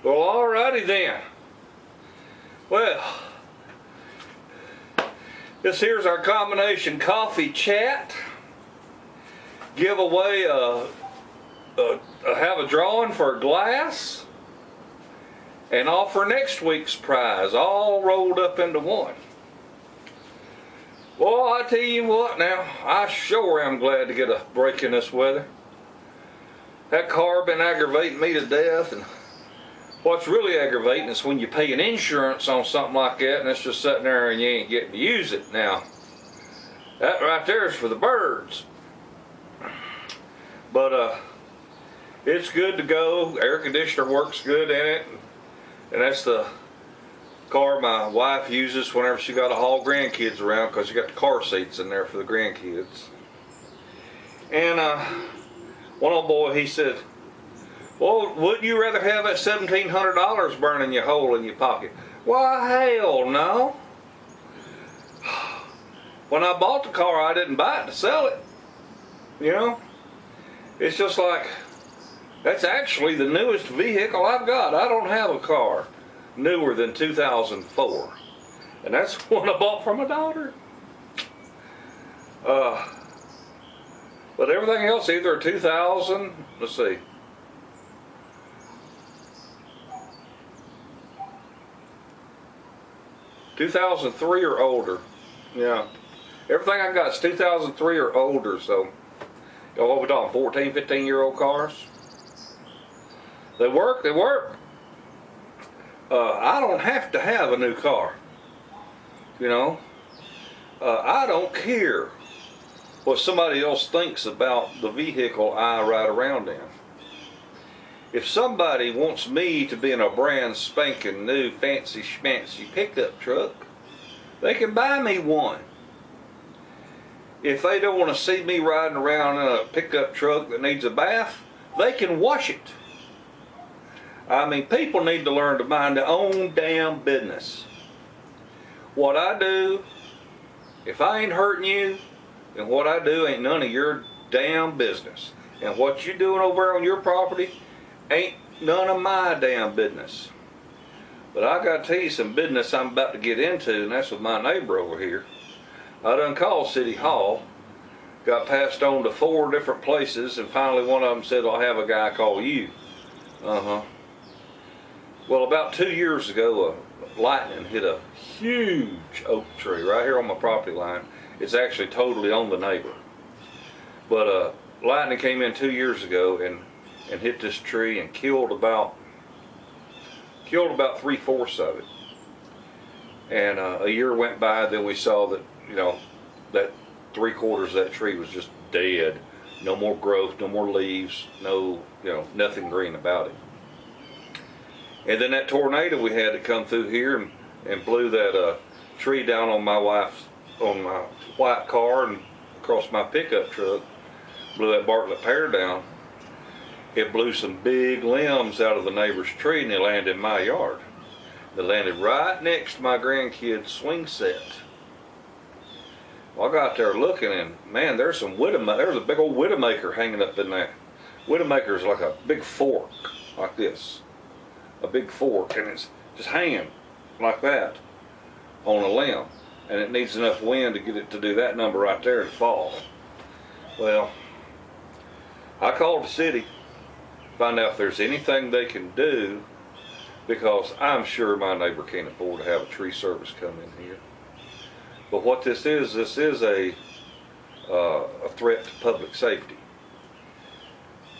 Well, alrighty then. Well, this here's our combination coffee chat. Give away have a drawing for a glass and offer next week's prize, all rolled up into one. Well, I tell you what now, I sure am glad to get a break in this weather. That car been aggravating me to death, and what's really aggravating is when you pay an insurance on something like that and it's just sitting there and you ain't getting to use it. Now, that right there is for the birds. But it's good to go. Air conditioner works good in it, and that's the car my wife uses whenever she got to haul grandkids around, because you got the car seats in there for the grandkids. And one old boy, he said, well, wouldn't you rather have that $1,700 burning your hole in your pocket? Why, hell no. When I bought the car, I didn't buy it to sell it. You know, it's just like, that's actually the newest vehicle I've got. I don't have a car newer than 2004, and that's one I bought for my daughter. But everything else, either a 2000, let's see, 2003 or older. Yeah, everything I got is 2003 or older. So, what we talking, 14, 15-year-old cars? They work. They work. I don't have to have a new car. You know, I don't care what somebody else thinks about the vehicle I ride around in. If somebody wants me to be in a brand spanking new fancy schmancy pickup truck, they can buy me one. If they don't want to see me riding around in a pickup truck that needs a bath, they can wash it. I mean, people need to learn to mind their own damn business. What I do, if I ain't hurting you, then what I do ain't none of your damn business. And what you doing over there on your property ain't none of my damn business. But I got to tell you some business I'm about to get into, and that's with my neighbor over here. I done called City Hall, got passed on to 4 different places, and finally one of them said, I'll have a guy call you. Well, about 2 years ago, lightning hit a huge oak tree right here on my property line. It's actually totally on the neighbor. But lightning came in 2 years ago and hit this tree and killed about 3/4 of it. And a year went by, then we saw that, you know, that 3/4 of that tree was just dead. No more growth, no more leaves, no, you know, nothing green about it. And then that tornado we had to come through here and blew that tree down on my white car and across my pickup truck. Blew that Bartlett pear down. It blew some big limbs out of the neighbor's tree, and they landed in my yard. They landed right next to my grandkid's swing set. Well, I got there looking, and man, there's a big old widowmaker hanging up in there. Widowmaker is like a big fork, like this. A big fork, and it's just hanging like that on a limb, and it needs enough wind to get it to do that number right there to fall. Well, I called the city, find out if there's anything they can do, because I'm sure my neighbor can't afford to have a tree service come in here. But what this is a threat to public safety.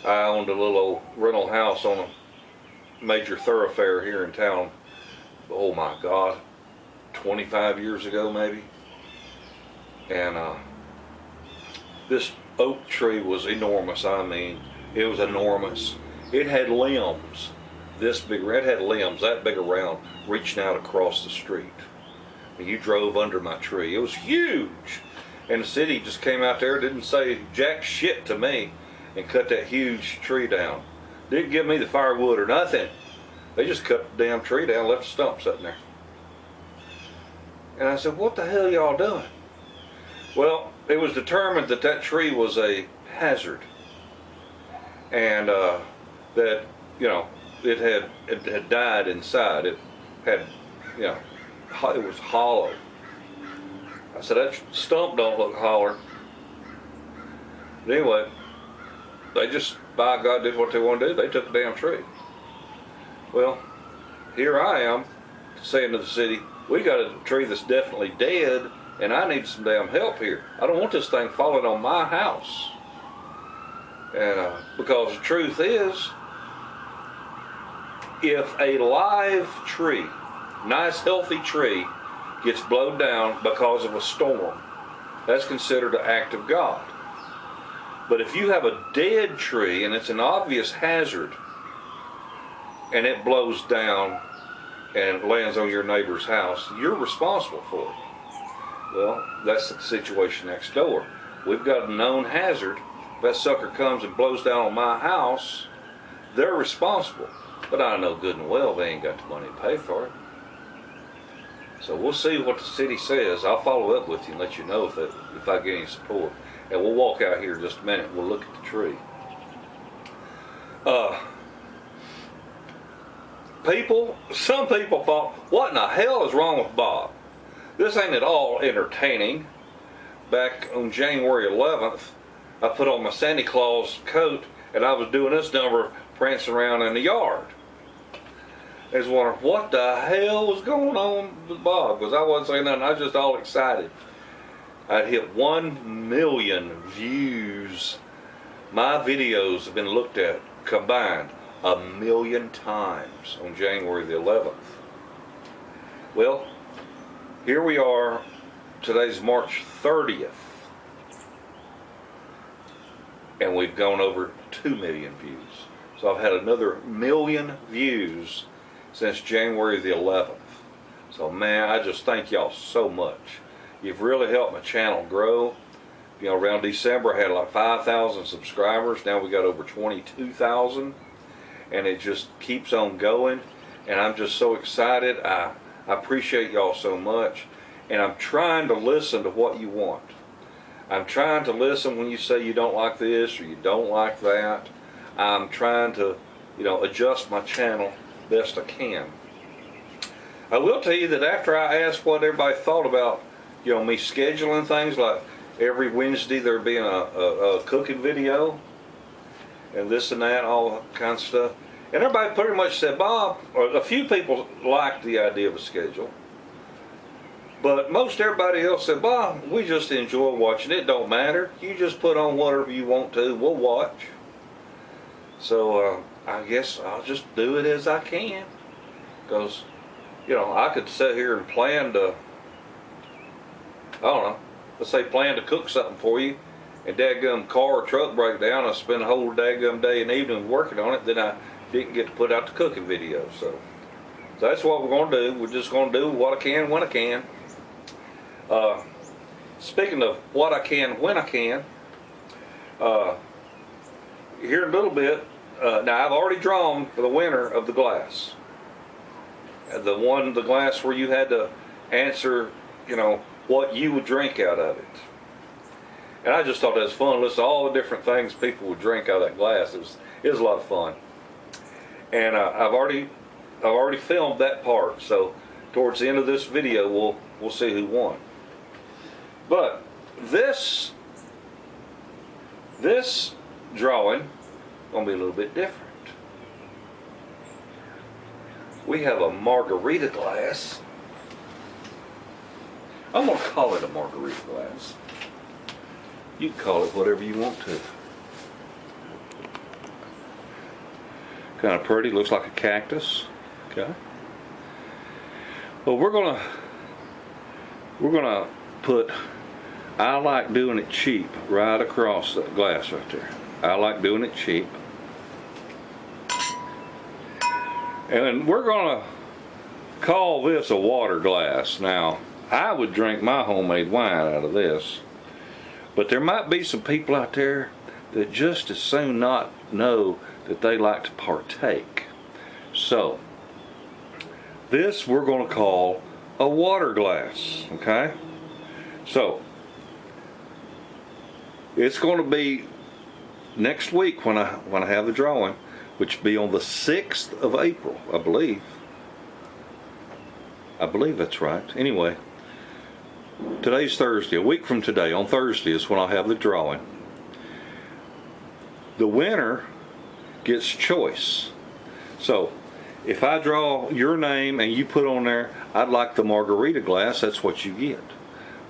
I owned a little old rental house on a major thoroughfare here in town, oh my God, 25 years ago maybe. And this oak tree was enormous. I mean, it was enormous. It had limbs this big. It had limbs that big around, reaching out across the street. And you drove under my tree. It was huge. And the city just came out there, didn't say jack shit to me, and cut that huge tree down. Didn't give me the firewood or nothing. They just cut the damn tree down, left the stump sitting there. And I said, what the hell y'all doing? Well, it was determined that that tree was a hazard. And that, you know, it had died inside. It had, you know, it was hollow. I said, that stump don't look holler. But anyway, they just, by God, did what they wanted to do. They took the damn tree. Well, here I am saying to the city, we got a tree that's definitely dead, and I need some damn help here. I don't want this thing falling on my house. And because the truth is, if a live tree, nice healthy tree, gets blown down because of a storm, that's considered an act of God. But if you have a dead tree and it's an obvious hazard, and it blows down and lands on your neighbor's house, you're responsible for it. Well, that's the situation next door. We've got a known hazard. If that sucker comes and blows down on my house, they're responsible. But I know good and well they ain't got the money to pay for it. So we'll see what the city says. I'll follow up with you and let you know if I get any support. And we'll walk out here in just a minute and we'll look at the tree. Some people thought, what in the hell is wrong with Bob? This ain't at all entertaining. Back on January 11th, I put on my Santa Claus coat and I was doing this number prancing around in the yard. I was wondering what the hell was going on with Bob, because I wasn't saying nothing. I was just all excited. I'd hit 1 million views. My videos have been looked at combined 1 million times on January the 11th. Well, here we are. Today's March 30th. And we've gone over 2 million views. So I've had another 1 million views since January the 11th. So man, I just thank y'all so much. You've really helped my channel grow. You know, around December I had like 5,000 subscribers. Now we got over 22,000. And it just keeps on going. And I'm just so excited. I appreciate y'all so much. And I'm trying to listen to what you want. I'm trying to listen when you say you don't like this or you don't like that. I'm trying to, you know, adjust my channel best I can. I will tell you that after I asked what everybody thought about, you know, me scheduling things, like every Wednesday there being a cooking video and this and that, all kinds of stuff, and everybody pretty much said, Bob, or a few people liked the idea of a schedule, but most everybody else said, Bob, we just enjoy watching. It don't matter, you just put on whatever you want to, we'll watch. So I guess I'll just do it as I can, because, you know, I could sit here and plan to, I don't know, let's say plan to cook something for you, and dadgum car or truck break down, I spend a whole dadgum day and evening working on it, then I didn't get to put out the cooking video. So that's what we're going to do. We're just going to do what I can when I can. Speaking of what I can when I can, here in a little bit, now I've already drawn for the winner of the glass. The glass where you had to answer, you know, what you would drink out of it. And I just thought that was fun. Listen to all the different things people would drink out of that glass. It was a lot of fun. And I've already filmed that part. So towards the end of this video, we'll see who won. But this drawing gonna be a little bit different. We have a margarita glass. I'm gonna call it a margarita glass. You can call it whatever you want to. Kind of pretty, looks like a cactus. Okay. Well, we're gonna put I like doing it cheap right across that glass right there. I like doing it cheap. And we're gonna call this a water glass. Now, I would drink my homemade wine out of this, but there might be some people out there that just as soon not know that they like to partake. So, this we're gonna call a water glass, okay? So, it's gonna be next week when I have the drawing. which will be on the 6th of April, I believe. I believe that's right. Anyway, today's Thursday. A week from today, on Thursday, is when I'll have the drawing. The winner gets choice. So, if I draw your name and you put on there, I'd like the margarita glass, that's what you get.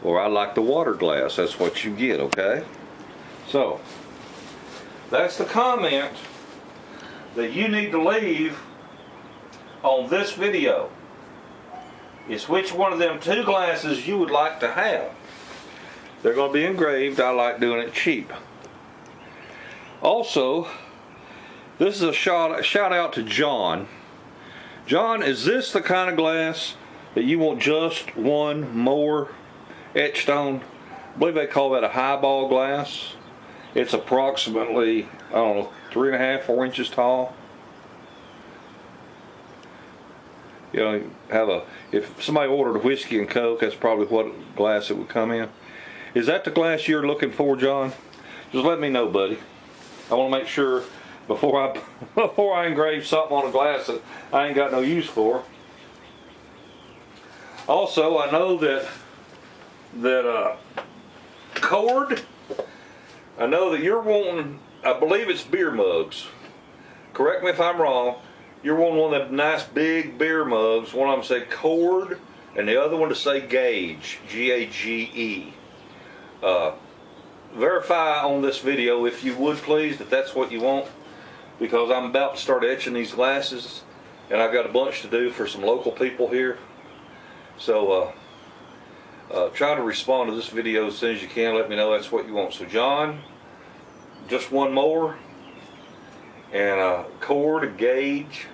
Or I like the water glass, that's what you get, okay? So, that's the comment that you need to leave on this video. Is which one of them two glasses you would like to have. They're going to be engraved. I like doing it cheap. Also, this is a shout out to John. John, is this the kind of glass that you want just one more etched on? I believe they call that a highball glass. It's approximately, I don't know, 3.5, 4 inches tall. You know, if somebody ordered a whiskey and Coke, that's probably what glass it would come in. Is that the glass you're looking for, John? Just let me know, buddy. I want to make sure before I engrave something on a glass that I ain't got no use for. Also, I know that cord. I know that you're wanting, I believe it's beer mugs. Correct me if I'm wrong. You're wanting one of them nice big beer mugs. One of them say cord, and the other one to say gauge, G-A-G-E. Verify on this video, if you would please, that that's what you want, because I'm about to start etching these glasses, and I've got a bunch to do for some local people here. So try to respond to this video as soon as you can. Let me know that's what you want. So John, just one more, and a cord, a gauge.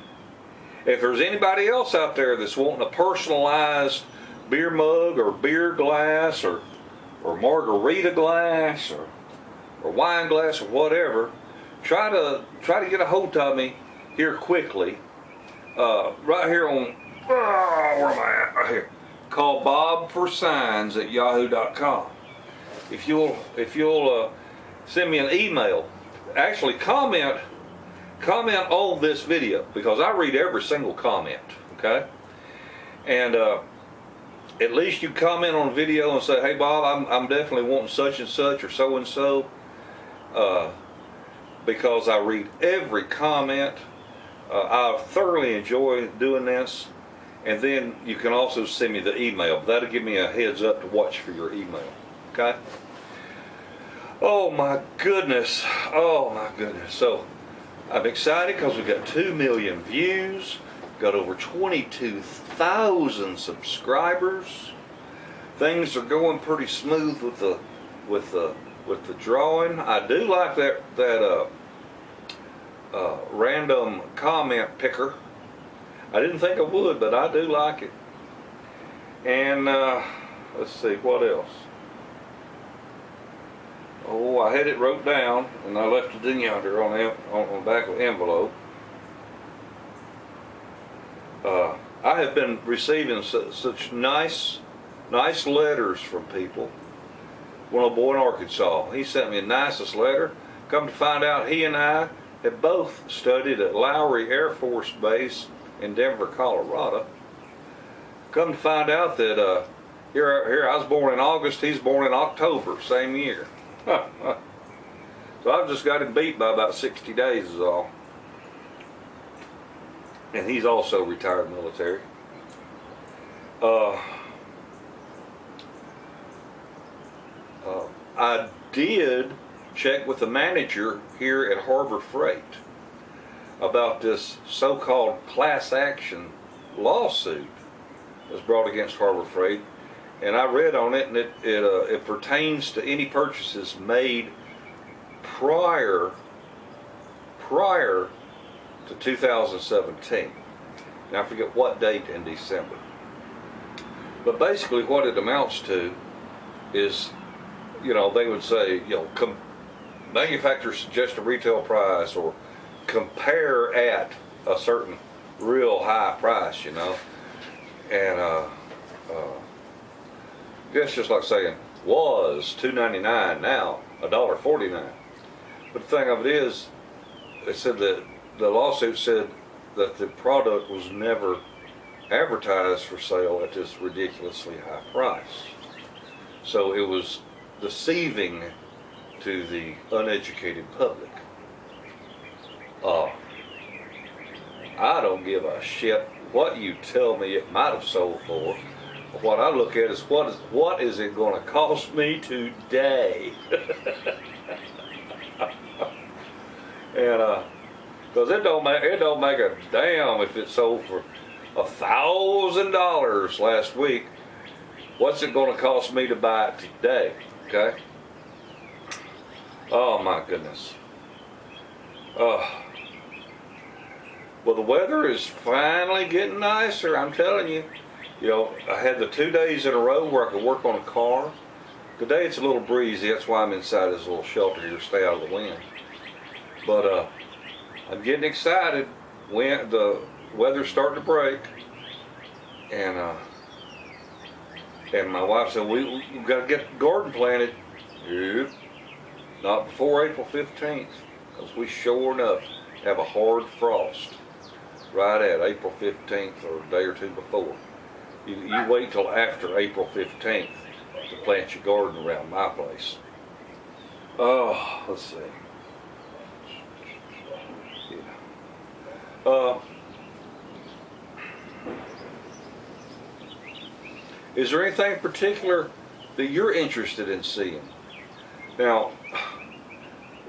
If there's anybody else out there that's wanting a personalized beer mug or beer glass or margarita glass or wine glass or whatever, try to get a hold of me here quickly. Right here on where am I at? Right here. Call bobforsigns@yahoo.com. If you'll send me an email, actually comment on this video, because I read every single comment, okay? And at least you comment on a video and say, hey Bob, I'm definitely wanting such and such or so and so, because I read every comment. I thoroughly enjoy doing this. And then you can also send me the email. That'll give me a heads up to watch for your email, okay? Oh my goodness, oh my goodness. So I'm excited because we've got 2 million views, got over 22,000 subscribers. Things are going pretty smooth with the drawing. I do like that random comment picker. I didn't think I would, but I do like it. And let's see, what else? Oh, I had it wrote down, and I left it in yonder on the back of the envelope. I have been receiving such nice letters from people. One old boy in Arkansas, he sent me the nicest letter. Come to find out, he and I have both studied at Lowry Air Force Base in Denver, Colorado. Come to find out that here I was born in August, he's born in October, same year. So I've just got him beat by about 60 days is all. And he's also retired military. I did check with the manager here at Harbor Freight about this so-called class action lawsuit that's brought against Harbor Freight, and I read on it, and it pertains to any purchases made prior to 2017. Now I forget what date in December, but basically what it amounts to is, you know, they would say, you know, manufacturers suggest a retail price or compare at a certain real high price, you know, and I guess just like saying was $2.99, now $1.49. But the thing of it is, they said that the lawsuit said that the product was never advertised for sale at this ridiculously high price. So it was deceiving to the uneducated public. I don't give a shit what you tell me it might have sold for. What I look at is what is it going to cost me today? And because it don't make a damn if it sold for $1,000 last week. What's it going to cost me to buy it today? Okay. Oh my goodness. Well, the weather is finally getting nicer. I'm telling you. You know, I had the 2 days in a row where I could work on a car. Today it's a little breezy. That's why I'm inside this little shelter here to stay out of the wind. But I'm getting excited when the weather's starting to break. And my wife said, we've got to get the garden planted. Yep. Not before April 15th. Because we sure enough have a hard frost right at April 15th or a day or two before. You wait till after April 15th to plant your garden around my place. Oh, let's see. Yeah. Is there anything particular that you're interested in seeing? Now,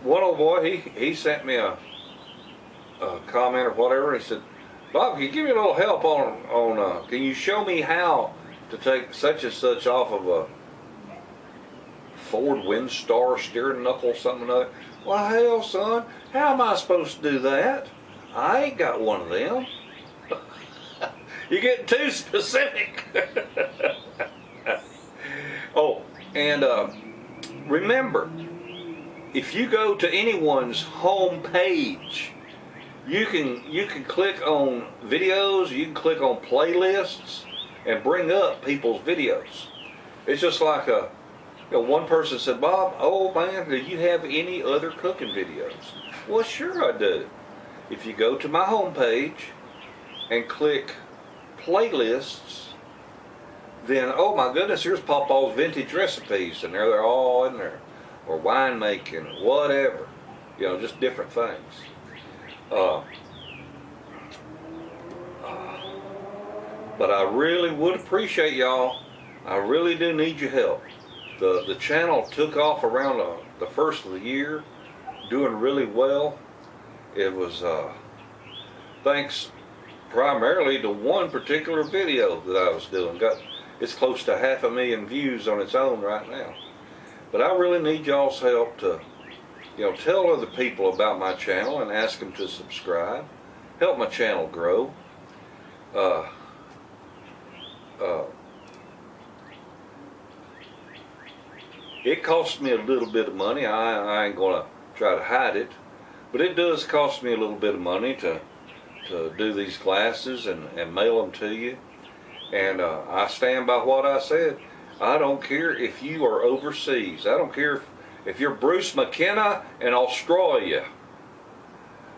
one old boy, he sent me a comment or whatever, and he said, Bob, can you give me a little help on can you show me how to take such and such off of a Ford Windstar steering knuckle, something or other? Well, hell, son, how am I supposed to do that? I ain't got one of them. You're getting too specific. Oh, and remember, if you go to anyone's home page, you can click on videos, you can click on playlists, and bring up people's videos. It's just like one person said, Bob, oh man, do you have any other cooking videos? Well, sure I do. If you go to my home page and click playlists, then oh my goodness, here's PawPaw's vintage recipes, and they're all in there, or winemaking, whatever, you know, just different things. But I really would appreciate y'all. I really do need your help. The channel took off around the first of the year, doing really well. It was thanks primarily to one particular video that I was doing. It's close to 500,000 views on its own right now. But I really need y'all's help to, you know, tell other people about my channel and ask them to subscribe. Help my channel grow. It costs me a little bit of money. I ain't gonna try to hide it, but it does cost me a little bit of money to do these classes and mail them to you. And I stand by what I said. I don't care if you are overseas. I don't care if you're Bruce McKenna in Australia,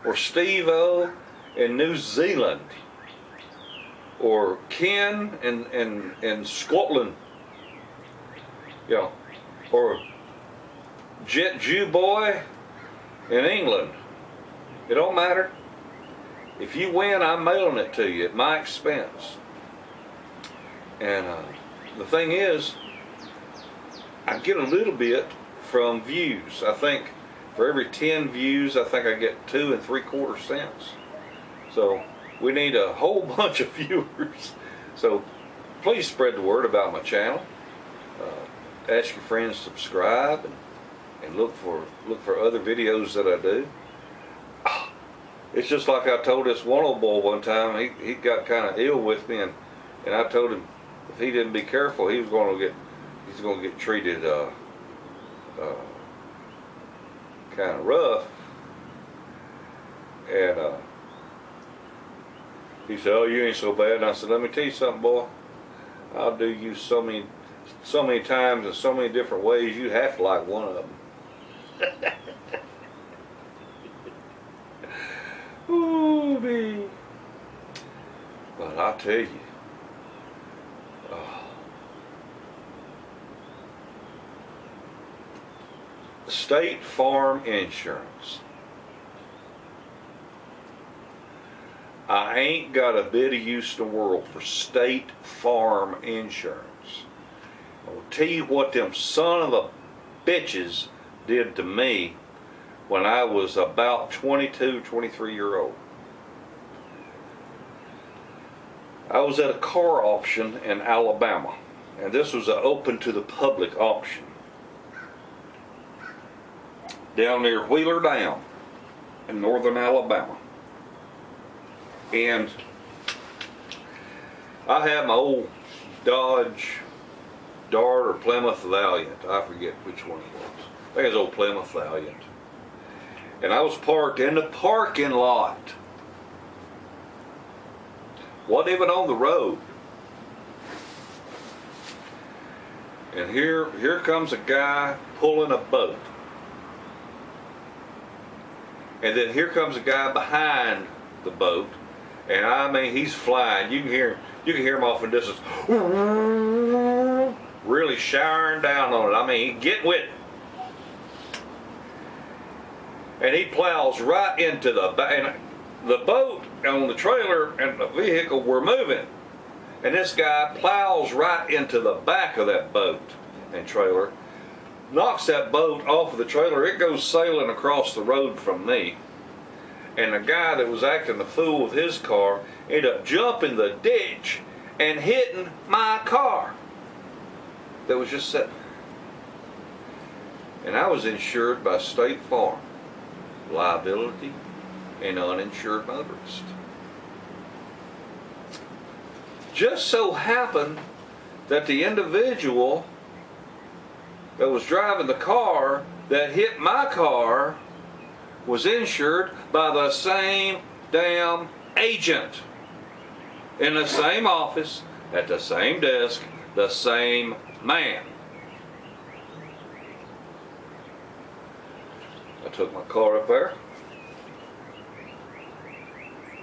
or Steve-O in New Zealand, or Ken in Scotland, you know, or Jet Jew Boy in England. It don't matter. If you win, I'm mailing it to you at my expense. And the thing is, I get a little bit from views. I think for every 10 views, I think I get 2 3/4 cents. So we need a whole bunch of viewers. So please spread the word about my channel. Ask your friends to subscribe and look for other videos that I do. It's just like I told this one old boy one time. He got kind of ill with me, and I told him if he didn't be careful, he's going to get treated kind of rough. And he said, "Oh, you ain't so bad." And I said, "Let me tell you something, boy. I'll do you so many times in so many different ways. You have to like one of them." Ooh. me. But I tell you, State Farm Insurance. I ain't got a bit of use in the world for State Farm Insurance. I'll tell you what them son of a bitches did to me when I was about 22, 23 years old. I was at a car auction in Alabama, and this was an open to the public auction down near Wheeler Dam in northern Alabama. And I had my old Dodge Dart or Plymouth Valiant, I forget which one it was. I think it was old Plymouth Valiant. And I was parked in the parking lot. Wasn't even on the road. And here comes a guy pulling a boat. And then here comes a guy behind the boat, and I mean he's flying. You can hear him off in the distance, really showering down on it. I mean, he getting with it. And he plows right into the back. And the boat on the trailer and the vehicle were moving, and this guy plows right into the back of that boat and trailer, knocks that boat off of the trailer. It goes sailing across the road from me, and the guy that was acting the fool with his car ended up jumping the ditch and hitting my car that was just sitting there. And I was insured by State Farm, liability and uninsured motorist. Just so happened that the individual that was driving the car that hit my car was insured by the same damn agent in the same office, at the same desk, the same man. I took my car up there,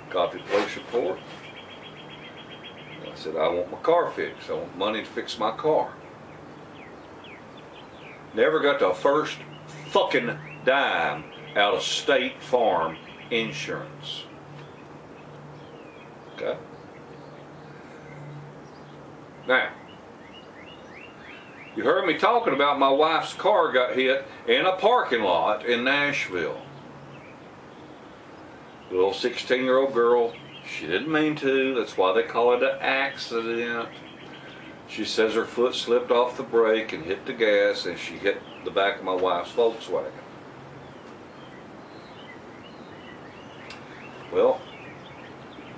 got the police report. I said, I want my car fixed. I want money to fix my car. Never got the first fucking dime out of State Farm Insurance. Okay? Now, you heard me talking about my wife's car got hit in a parking lot in Nashville. The little 16-year-old girl, she didn't mean to. That's why they call it an accident. She says her foot slipped off the brake and hit the gas, and she hit the back of my wife's Volkswagen. Well,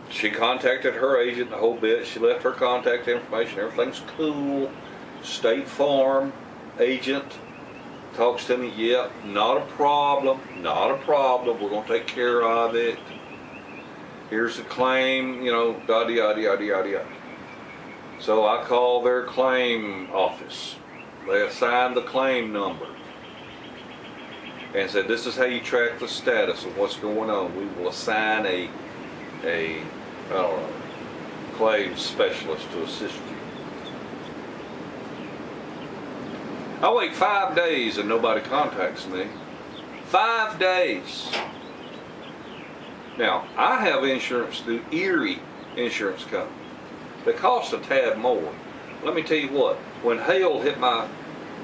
she contacted her agent the whole bit. She left her contact information. Everything's cool. State Farm agent talks to me. Yep, not a problem. Not a problem. We're going to take care of it. Here's the claim, you know, yada yada yada yada yada. So I called their claim office. They assigned the claim number and said, this is how you track the status of what's going on. We will assign a I don't know, claims specialist to assist you. I wait 5 days and nobody contacts me. 5 days. Now, I have insurance through Erie Insurance Company. They cost a tad more. Let me tell you what, when hail hit my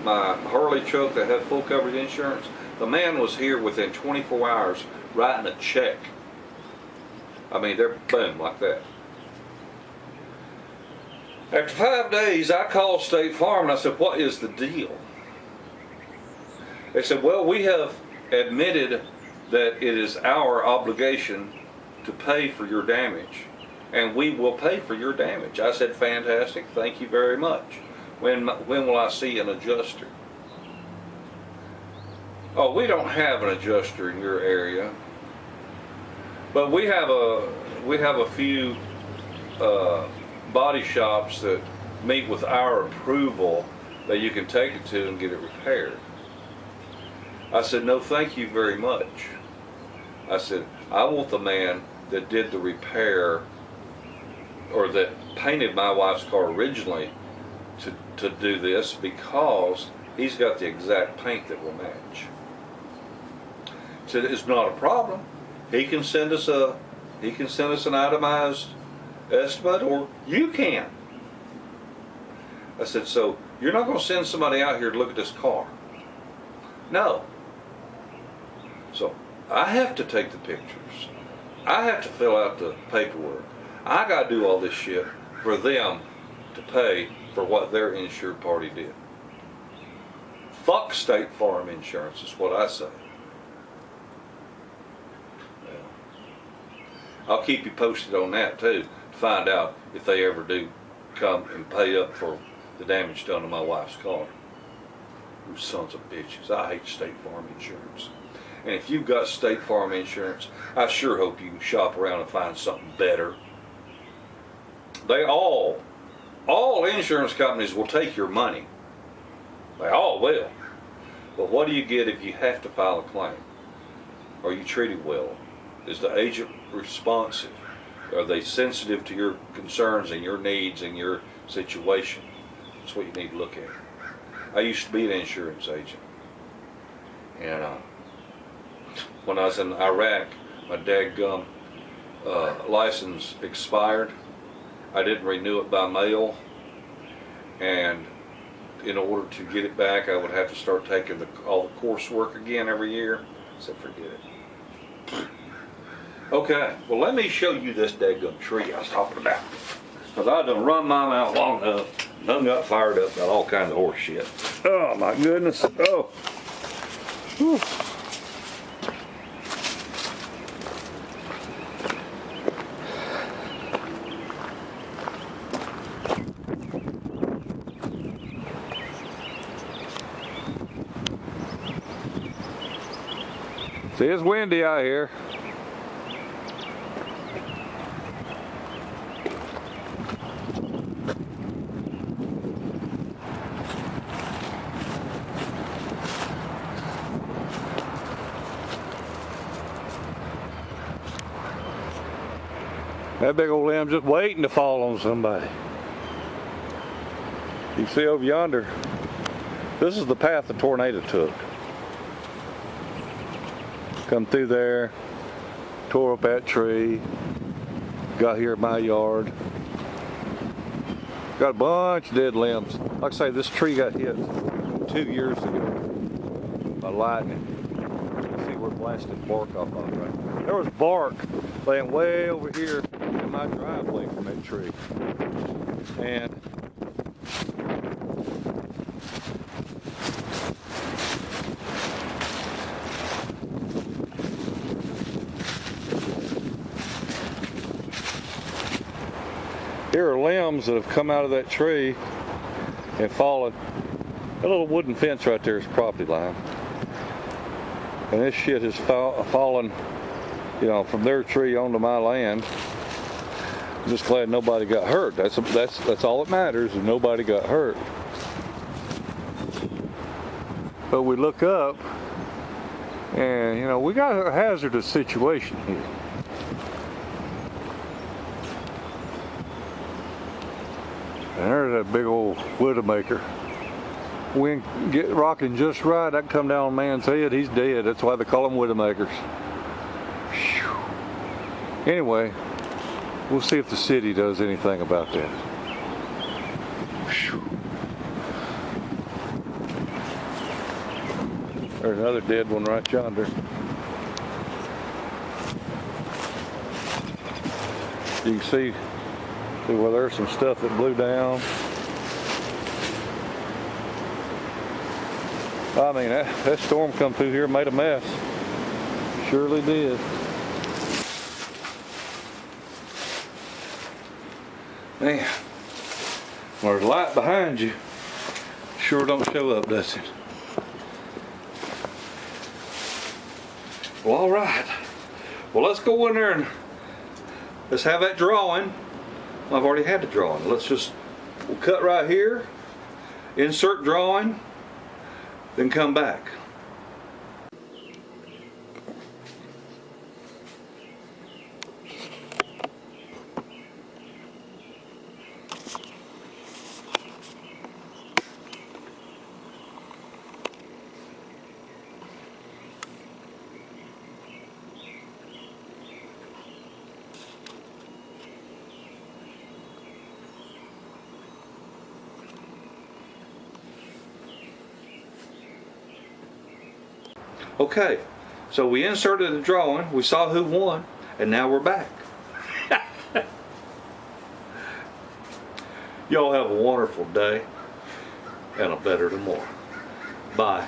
Harley truck that had full coverage insurance, the man was here within 24 hours writing a check. I mean, they're boom, like that. After 5 days, I called State Farm and I said, what is the deal? They said, well, we have admitted that it is our obligation to pay for your damage, and we will pay for your damage. I said, fantastic, thank you very much. When will I see an adjuster? Oh, we don't have an adjuster in your area, but we have a few body shops that meet with our approval that you can take it to and get it repaired. I said, no, thank you very much. I said, I want the man that did the repair, or that painted my wife's car originally to do this, because he's got the exact paint that will match. So it's not a problem. He can send us an itemized estimate, or you can. I said, so you're not going to send somebody out here to look at this car? No. So I have to take the pictures. I have to fill out the paperwork. I got to do all this shit for them to pay for what their insured party did. Fuck State Farm Insurance is what I say. I'll keep you posted on that too, to find out if they ever do come and pay up for the damage done to my wife's car. You sons of bitches. I hate State Farm Insurance. And if you've got State Farm Insurance, I sure hope you can shop around and find something better. They all insurance companies will take your money. They all will. But what do you get if you have to file a claim? Are you treated well? Is the agent responsive? Are they sensitive to your concerns and your needs and your situation? That's what you need to look at. I used to be an insurance agent. And when I was in Iraq, my dadgum license expired. I didn't renew it by mail. And in order to get it back, I would have to start taking all the coursework again every year. I said, forget it. Okay, well, let me show you this daggum tree I was talking about. Because I done run mine out long enough, done got fired up about all kinds of horse shit. Oh my goodness. Oh. Whew. See, it's windy out here. That big old limb just waiting to fall on somebody. You see over yonder, this is the path the tornado took. Come through there, tore up that tree, got here at my yard. Got a bunch of dead limbs. Like I say, this tree got hit 2 years ago by lightning. You see we're blasting bark off of it right. There was bark laying way over here in my driveway from that tree. And here are limbs that have come out of that tree and fallen. A little wooden fence right there is property line. And this shit has fallen, you know, from their tree onto my land. I'm just glad nobody got hurt. That's all that matters, is nobody got hurt. But we look up, and you know, we got a hazardous situation here. And there's that big old widowmaker. Wind get rocking just right, that can come down on a man's head, he's dead. That's why they call them widowmakers. Whew. Anyway, we'll see if the city does anything about that. Whew. There's another dead one right yonder. You can see well, there's some stuff that blew down. I mean, that storm come through here and made a mess. Surely did. Man, well, there's light behind you. Sure don't show up, does it? Well, all right. Well, let's go in there and let's have that drawing. I've already had the drawing. We'll cut right here, insert drawing, then come back. Okay, so we inserted the drawing, we saw who won, and now we're back. Y'all have a wonderful day and a better tomorrow. Bye.